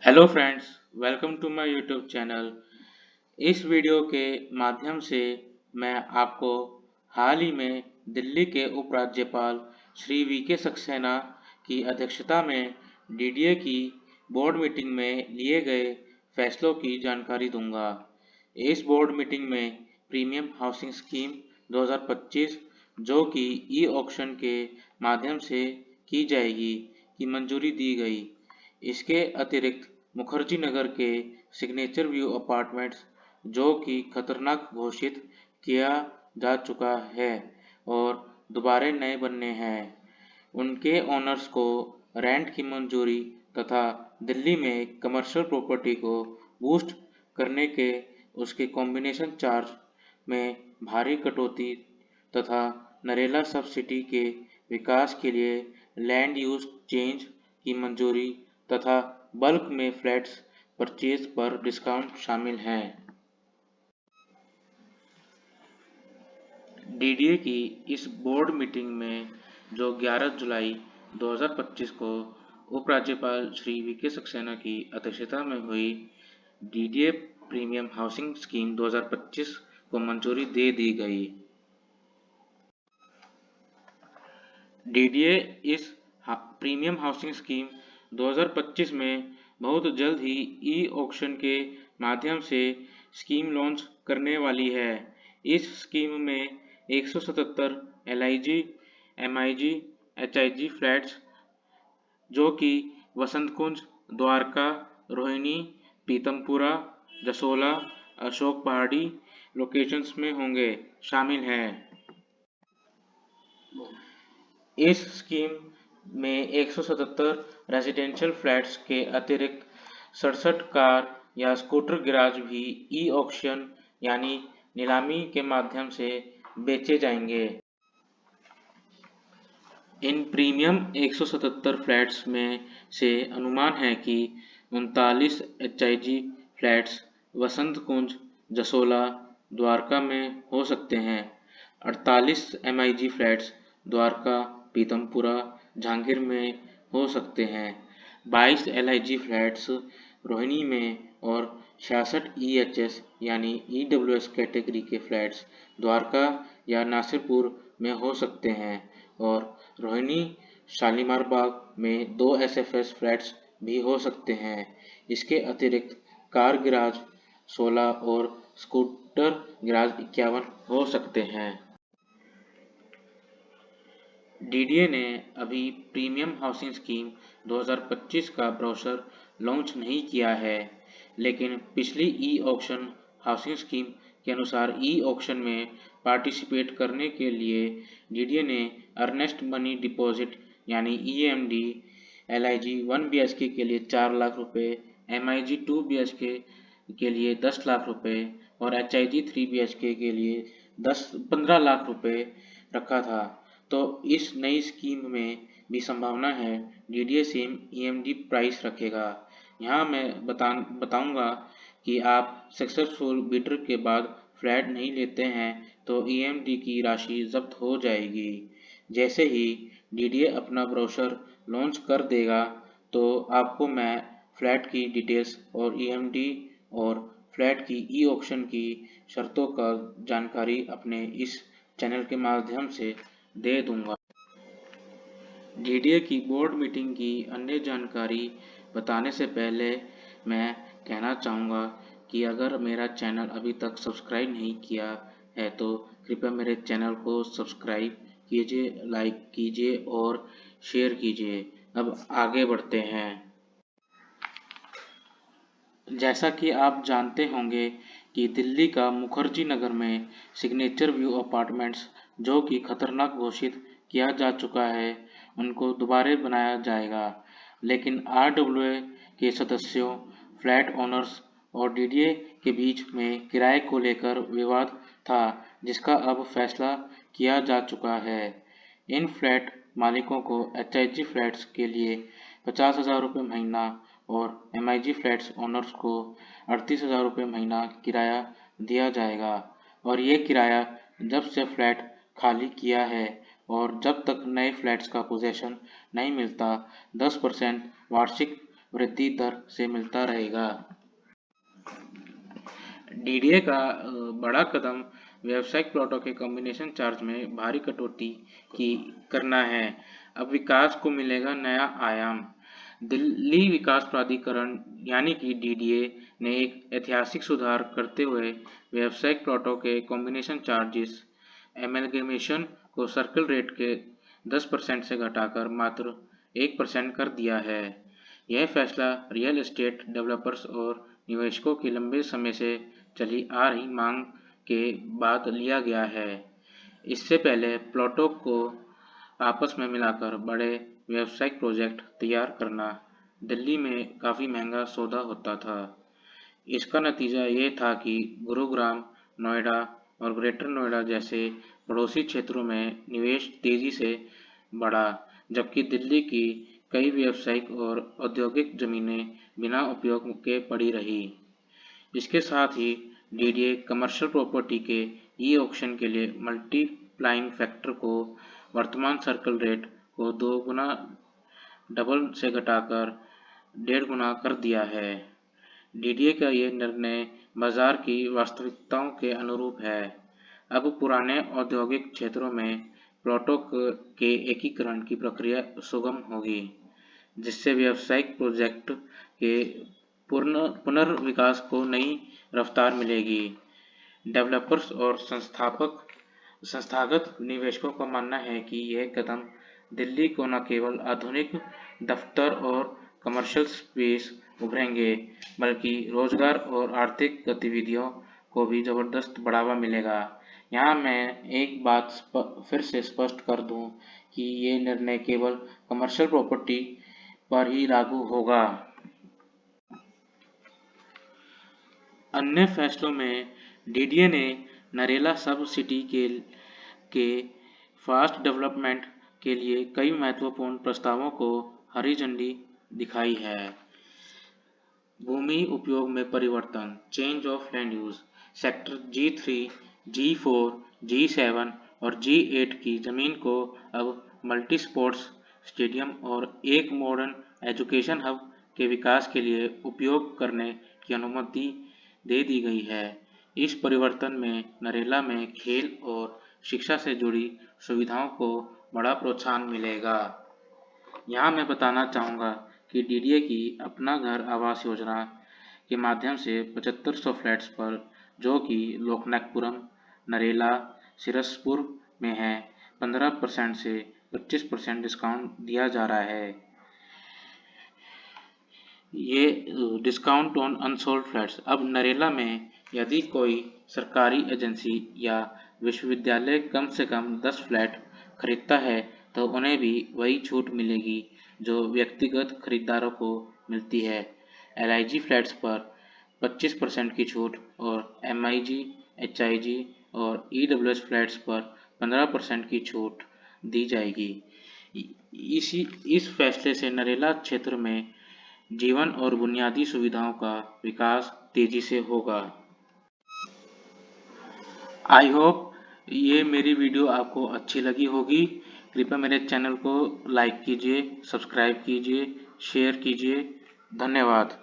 Hello friends, welcome to my YouTube channel. इस video के माध्यम से मैं आपको हाल ही में दिल्ली के उपराज्यपाल श्री वीके सक्सेना की अध्यक्षता में डीडीए की बोर्ड मीटिंग में लिए गए फैसलों की जानकारी दूंगा। इस बोर्ड मीटिंग में प्रीमियम हाउसिंग स्कीम 2025 जो कि ई ऑक्शन के माध्यम से की जाएगी की मंजूरी दी गई। इसके अतिरिक्त मुखर्जी नगर के सिग्नेचर व्यू अपार्टमेंट्स जो कि खतरनाक घोषित किया जा चुका है और दोबारा नए बनने हैं, उनके ओनर्स को रेंट की मंजूरी तथा दिल्ली में कमर्शियल प्रॉपर्टी को बूस्ट करने के उसके कॉम्बिनेशन चार्ज में भारी कटौती तथा नरेला सब सिटी के विकास के लिए लैंड यूज चेंज की मंजूरी तथा बल्क में फ्लैट्स परचेज पर डिस्काउंट शामिल हैं। डीडीए की इस बोर्ड मीटिंग में जो 11 जुलाई 2025 को उपराज्यपाल श्री वीके सक्सेना की अध्यक्षता में हुई डीडीए प्रीमियम हाउसिंग स्कीम 2025 को मंजूरी दे दी गई। डीडीए इस प्रीमियम हाउसिंग स्कीम 2025 में बहुत जल्द ही ई ऑक्शन के माध्यम से स्कीम लॉन्च करने वाली है। इस स्कीम में 177 एलआईजी, एमआईजी, एचआईजी फ्लैट्स जो कि वसंत कुंज, द्वारका, रोहिणी, पीतमपुरा, जसोला, अशोक पहाड़ी लोकेशंस में होंगे शामिल हैं। इस स्कीम में 177 रेजिडेंशियल फ्लैट्स के अतिरिक्त 67 कार या स्कूटर गैराज भी ई ऑक्शन यानी नीलामी के माध्यम से बेचे जाएंगे। इन प्रीमियम 177 फ्लैट्स में से अनुमान है कि 39 एचआईजी फ्लैट्स वसंत कुंज, जसोला, द्वारका में हो सकते हैं, 48 एमआईजी फ्लैट्स द्वारका, पीतमपुरा, जांजगीर में हो सकते हैं, 22 एलआईजी फ्लैट्स रोहिणी में और 66 ईएचएस यानी ईडब्ल्यूएस कैटेगरी के फ्लैट्स द्वारका या नासिरपुर में हो सकते हैं और रोहिणी शालीमार बाग में 2 एसएफएस फ्लैट्स भी हो सकते हैं। इसके अतिरिक्त कार गैराज 16 और स्कूटर गैराज 51 हो सकते हैं। डीडीए ने अभी प्रीमियम हाउसिंग स्कीम 2025 का ब्रोशर लॉन्च नहीं किया है, लेकिन पिछली ई ऑक्शन हाउसिंग स्कीम के अनुसार ई ऑक्शन में पार्टिसिपेट करने के लिए डीडीए ने अर्नेस्ट मनी डिपॉजिट यानी ईएमडी एलआईजी 1 बीएचके के लिए 4 लाख रुपए, एमआईजी 2 बीएचके के लिए 10 लाख रुपए और एचआईजी 3 बीएचके के लिए 15 लाख रुपए रखा था। तो इस नई स्कीम में भी संभावना है डीडीए सेम ईएमडी प्राइस रखेगा। यहाँ मैं बताऊंगा कि आप सक्सेसफुल बिडर के बाद फ्लैट नहीं लेते हैं तो ईएमडी की राशि जब्त हो जाएगी। जैसे ही डीडीए अपना ब्रोशर लॉन्च कर देगा तो आपको मैं फ्लैट की डिटेल्स और ईएमडी और फ्लैट की ई ऑक्शन की शर्तों का जानकारी अपने इस चैनल के माध्यम से दे दूंगा। डीडीए की बोर्ड मीटिंग की अन्य जानकारी बताने से पहले मैं कहना चाहूँगा कि अगर मेरा चैनल अभी तक सब्सक्राइब नहीं किया है तो कृपया मेरे चैनल को सब्सक्राइब कीजिए, लाइक कीजिए और शेयर कीजिए। अब आगे बढ़ते हैं। जैसा कि आप जानते होंगे कि दिल्ली का मुखर्जी नगर में सिग्नेचर व्यू अपार्टमेंट्स जो कि खतरनाक घोषित किया जा चुका है, उनको दोबारा बनाया जाएगा, लेकिन आरडब्ल्यूए के सदस्यों, फ्लैट ओनर्स और डीडीए के बीच में किराए को लेकर विवाद था, जिसका अब फैसला किया जा चुका है। इन फ्लैट मालिकों को एचआईजी फ्लैट्स के लिए 50,000 रुपये महीना और एमआईजी फ्लैट्स ओनर्स को 38,000 रुपये महीना किराया दिया जाएगा और ये किराया जब से फ्लैट खाली किया है और जब तक नए फ्लैट्स का पोजेशन नहीं मिलता 10% वार्षिक वृद्धि दर से मिलता रहेगा। डीडीए का बड़ा कदम व्यावसायिक प्लॉटों के कॉम्बिनेशन चार्ज में भारी कटौती की करना है। अब विकास को मिलेगा नया आयाम। दिल्ली विकास प्राधिकरण यानी कि डीडीए ने एक ऐतिहासिक सुधार करते हुए व्यावसायिक प्लॉटों के कॉम्बिनेशन चार्जेस एमलगेमेशन को सर्कल रेट के 10% से घटाकर मात्र 1% कर दिया है। यह फैसला रियल एस्टेट डेवलपर्स और निवेशकों की लंबे समय से चली आ रही मांग के बाद लिया गया है। इससे पहले प्लॉटों को आपस में मिलाकर बड़े व्यावसायिक प्रोजेक्ट तैयार करना दिल्ली में काफ़ी महंगा सौदा होता था। इसका नतीजा ये था कि गुरुग्राम, नोएडा और ग्रेटर नोएडा जैसे पड़ोसी क्षेत्रों में निवेश तेजी से बढ़ा, जबकि दिल्ली की कई व्यावसायिक और औद्योगिक जमीनें बिना उपयोग के पड़ी रही। इसके साथ ही डीडीए कमर्शियल प्रॉपर्टी के ई ऑक्शन के लिए मल्टीप्लाइंग फैक्टर को वर्तमान सर्कल रेट को 2 गुना डबल से घटाकर 1.5 गुना कर दिया है। डीडीए का ये निर्णय बाजार की वास्तविकताओं के अनुरूप है। अब पुराने औद्योगिक क्षेत्रों में प्लॉटों के एकीकरण की प्रक्रिया सुगम होगी, जिससे व्यावसायिक प्रोजेक्ट के पुनर्विकास को नई रफ्तार मिलेगी। डेवलपर्स और संस्थागत निवेशकों का मानना है कि यह कदम दिल्ली को न केवल आधुनिक दफ्तर और कमर्शियल स्पेस उभरेंगे, बल्कि रोजगार और आर्थिक गतिविधियों को भी जबरदस्त बढ़ावा मिलेगा। यहाँ मैं एक बात फिर से स्पष्ट कर दूं कि ये निर्णय केवल कमर्शियल प्रॉपर्टी पर ही लागू होगा। अन्य फैसलों में डीडीए ने नरेला सब सिटी के फास्ट डेवलपमेंट के लिए कई महत्वपूर्ण प्रस्तावों को हरी झंडी दिखाई है। भूमि उपयोग में परिवर्तन, change of land use, sector G3, G4, G7 और G8 की जमीन को अब मल्टी स्पोर्ट्स स्टेडियम और एक मॉडर्न एजुकेशन हब के विकास के लिए उपयोग करने की अनुमति दे दी गई है। इस परिवर्तन में नरेला में खेल और शिक्षा से जुड़ी सुविधाओं को बड़ा प्रोत्साहन मिलेगा। यहाँ मैं बताना चाहूँगा कि डीडीए की अपना घर आवास योजना के माध्यम से 7500 फ्लैट्स पर, जो कि लोकनायकपुरम, नरेला, सिरसपुर में है, 15% से 25% डिस्काउंट दिया जा रहा है। ये डिस्काउंट ऑन अनसोल्ड फ्लैट्स। अब नरेला में यदि कोई सरकारी एजेंसी या विश्वविद्यालय कम से कम 10 फ्लैट खरीदता है तो उन्हें भी वही छूट मिलेगी जो व्यक्तिगत खरीदारों को मिलती है। एलआईजी फ्लैट्स पर 25% की छूट और एमआईजी, एचआईजी और ईडब्ल्यूएस फ्लैट्स पर 15% की छूट दी जाएगी। इस फैसले से नरेला क्षेत्र में जीवन और बुनियादी सुविधाओं का विकास तेजी से होगा। आई होप ये मेरी वीडियो आपको अच्छी लगी होगी। कृपया मेरे चैनल को लाइक कीजिए, सब्सक्राइब कीजिए, शेयर कीजिए। धन्यवाद।